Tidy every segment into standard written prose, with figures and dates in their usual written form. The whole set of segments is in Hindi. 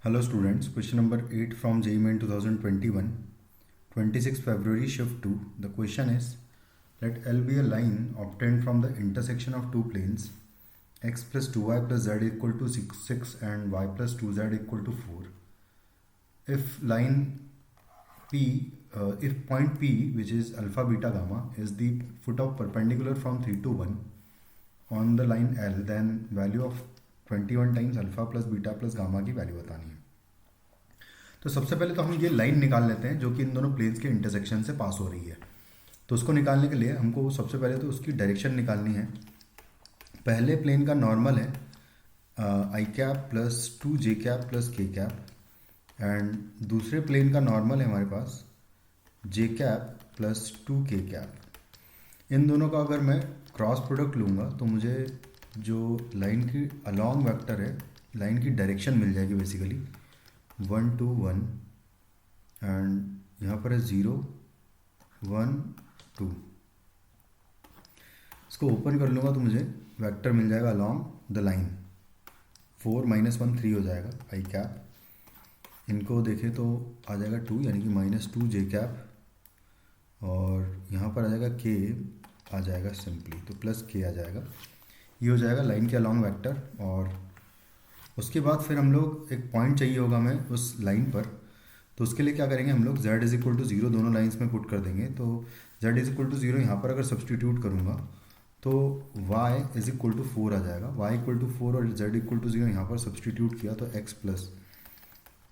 Hello students, question number 8 from JEE Main 2021, 26 February shift 2. The question is, let L be a line obtained from the intersection of two planes x plus 2y plus z equal to 6 and y plus 2z equal to 4. If point P, which is alpha beta gamma, is the foot of perpendicular from 3 to 1 on the line L, then value of 21 times alpha plus beta plus gamma की वैल्यू बतानी है। तो सबसे पहले तो हम ये लाइन निकाल लेते हैं जो कि इन दोनों प्लेन्स के इंटरसेक्शन से पास हो रही है। तो उसको निकालने के लिए हमको सबसे पहले तो उसकी डायरेक्शन निकालनी है। पहले प्लेन का नॉर्मल है आई कैप प्लस 2 जे कैप प्लस के कैप एंड दूसरे प्लेन का नॉर्मल है हमारे पास जे कैप प्लस 2 के कैप। इन दोनों का अगर मैं क्रॉस प्रोडक्ट लूँगा तो मुझे जो लाइन की अलोंग वेक्टर है, लाइन की डायरेक्शन मिल जाएगी बेसिकली 1 2 1 एंड यहाँ पर है 0 1 2। इसको ओपन कर लूँगा तो मुझे वेक्टर मिल जाएगा अलोंग द लाइन 4 -1 3 हो जाएगा आई कैप। इनको देखें तो आ जाएगा 2 यानी कि -2 जे कैप और यहाँ पर आ जाएगा के आ जाएगा सिंपली तो प्लस के आ जाएगा। ये हो जाएगा लाइन के अलोंग वेक्टर। और उसके बाद फिर हम लोग एक पॉइंट चाहिए होगा हमें उस लाइन पर। तो उसके लिए क्या करेंगे हम लोग z इज इक्वल टू 0 दोनों लाइंस में पुट कर देंगे। तो z इज इक्वल टू 0 यहाँ पर अगर सब्सटीट्यूट करूँगा तो y इज इक्वल टू 4 आ जाएगा। y इक्वल टू 4 और z इक्वल टू 0 यहाँ पर सब्सटीट्यूट किया तो x plus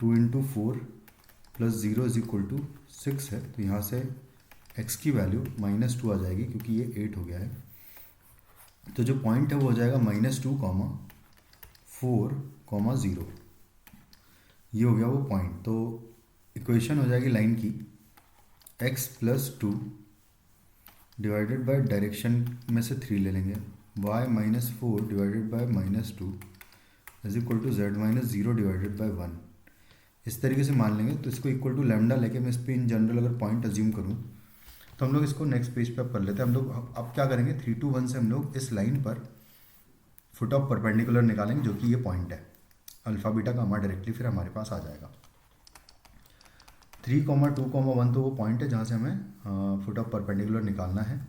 2 into 4 plus 0 is equal to 6 है। तो यहाँ से x की वैल्यू -2 आ जाएगी क्योंकि ये 8 हो गया है। तो जो पॉइंट है वो हो जाएगा -2, 4, 0। ये हो गया वो पॉइंट। तो इक्वेशन हो जाएगी लाइन की x plus 2 divided by direction में से 3 ले लेंगे y -4 divided by -2 is equal to z -0 divided by 1। इस तरीके से मान लेंगे। तो इसको इक्वल टू लैम्डा लेके मैं इस पर इन जनरल अगर पॉइंट अज्यूम करूँ तो हम लोग इसको नेक्स्ट पेज पे कर लेते हैं। हम लोग अब क्या करेंगे 3 to 1 से हम लोग इस लाइन पर फुट ऑफ परपेंडिकुलर निकालेंगे जो कि ये पॉइंट है अल्फा बीटा गामा डायरेक्टली फिर हमारे पास आ जाएगा। 3, 2, 1 तो वो पॉइंट है जहाँ से हमें फुट ऑफ परपेंडिकुलर निकालना है।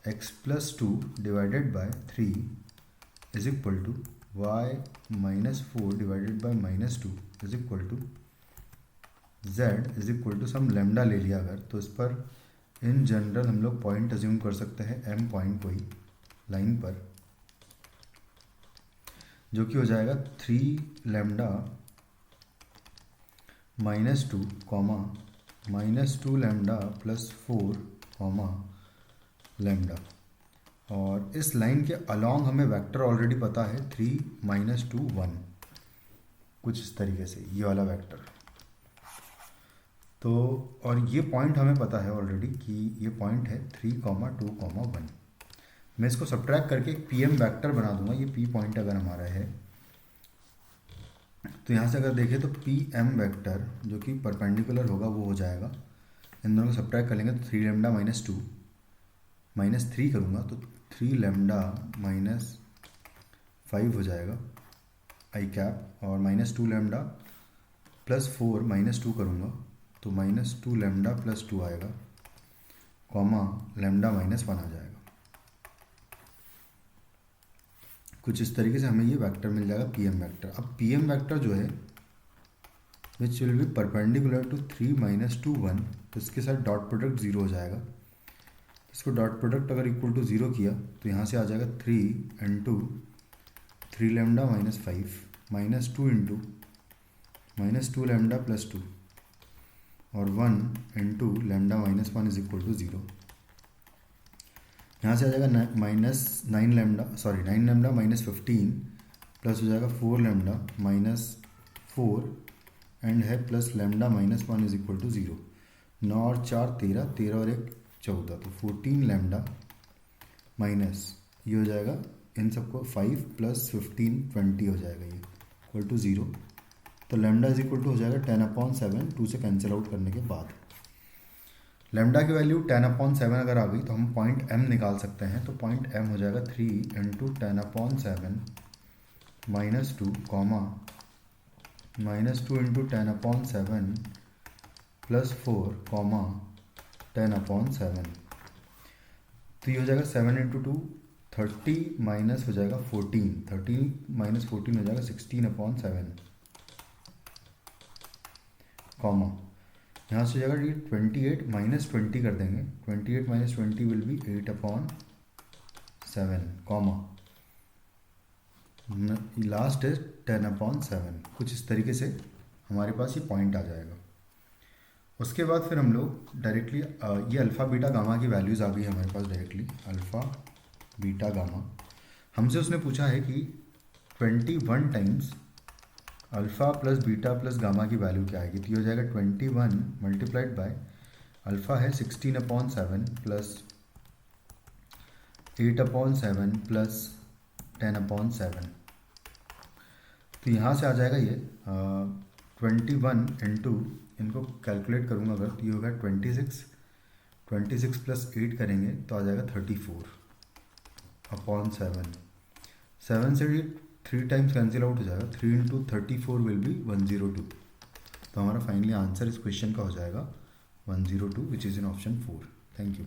x plus 2 divided by 3 is equal to y -4 divided by -2 is equal to z is equal to some lambda ले लिया अगर तो इस पर इन जनरल हम लोग पॉइंट अज्यूम कर सकते हैं m पॉइंट कोई लाइन पर जो कि हो जाएगा 3 लैम्डा -2 -2 लैम्डा प्लस 4 लैम्डा। और इस लाइन के अलोंग हमें वेक्टर ऑलरेडी पता है 3 -2 1 कुछ इस तरीके से ये वाला वेक्टर। तो और ये पॉइंट हमें पता है ऑलरेडी कि ये पॉइंट है 3, 2, 1। मैं इसको सब्ट्रैक्ट करके एक पी एम वैक्टर बना दूंगा। ये पी पॉइंट अगर हमारा है तो यहाँ से अगर देखें तो पी एम वैक्टर जो कि परपेंडिकुलर होगा वो हो जाएगा। इन दोनों को सब्ट्रैक्ट कर लेंगे तो 3 लैम्डा -2 -3 करूँगा तो 3 लैम्डा -5 हो जाएगा आई कैप। और -2 लैम्डा प्लस 4 -2 करूँगा तो -2 लैम्डा प्लस 2 आएगा लैम्डा -1 आ जाएगा। कुछ इस तरीके से हमें ये वेक्टर मिल जाएगा पी एम वैक्टर। अब पी एम वैक्टर जो है which will be perpendicular to 3 -2 1 तो इसके साथ डॉट प्रोडक्ट 0 हो जाएगा। इसको डॉट प्रोडक्ट अगर इक्वल टू 0 किया तो यहाँ से आ जाएगा 3 into 3 lambda -5 -2 into -2 lambda plus 2 और 1 into lambda -1 is equal to 0। यहाँ से आ जाएगा -9 लैम्डा -15 प्लस हो जाएगा 4 लैम्डा -4 एंड है plus lambda -1 is equal to 0। 9 और 4 13 और 1 14 तो 14 लैम्डा माइनस ये हो जाएगा इन सबको 5 प्लस 15 20 हो जाएगा ये इक्वल टू 0। तो लैम्डा इज इक्वल टू हो जाएगा 10/7 2 से कैंसिल आउट करने के बाद। लैम्डा की वैल्यू 10/7 अगर आ गई तो हम पॉइंट m निकाल सकते हैं। तो पॉइंट m हो जाएगा 3 इंटू 10/7 -2 -2 इंटू 10/7 प्लस 4 कॉमा 10/7। तो ये हो जाएगा 7 इंटू 2 30 माइनस हो जाएगा 14, 13 माइनस 14 हो जाएगा 16/7 कॉमा यहाँ से हो जाएगा ये 28 माइनस 20 कर देंगे, 28 minus 20 will be 8/7 comma last is 10/7। कुछ इस तरीके से हमारे पास ये पॉइंट आ जाएगा। उसके बाद फिर हम लोग डायरेक्टली ये अल्फ़ा बीटा गामा की वैल्यूज़ आ गई हमारे पास डायरेक्टली। अल्फ़ा बीटा गामा हमसे उसने पूछा है कि 21 times alpha plus beta plus gamma की वैल्यू क्या आएगी। तो ये हो जाएगा 21 मल्टीप्लाइड बाय अल्फ़ा है 16/7 प्लस 8/7 प्लस 10/7। तो यहाँ से आ जाएगा ये 21 इंटू, इनको कैलकुलेट करूँगा अगर तो ये होगा 26 प्लस 8 करेंगे तो आ जाएगा 34/7। 7 से 3 टाइम्स कैंसिल आउट हो जाएगा, 3 इंटू 34 विल बी 102। तो हमारा फाइनली आंसर इस क्वेश्चन का हो जाएगा 102 which is in option 4। Thank you.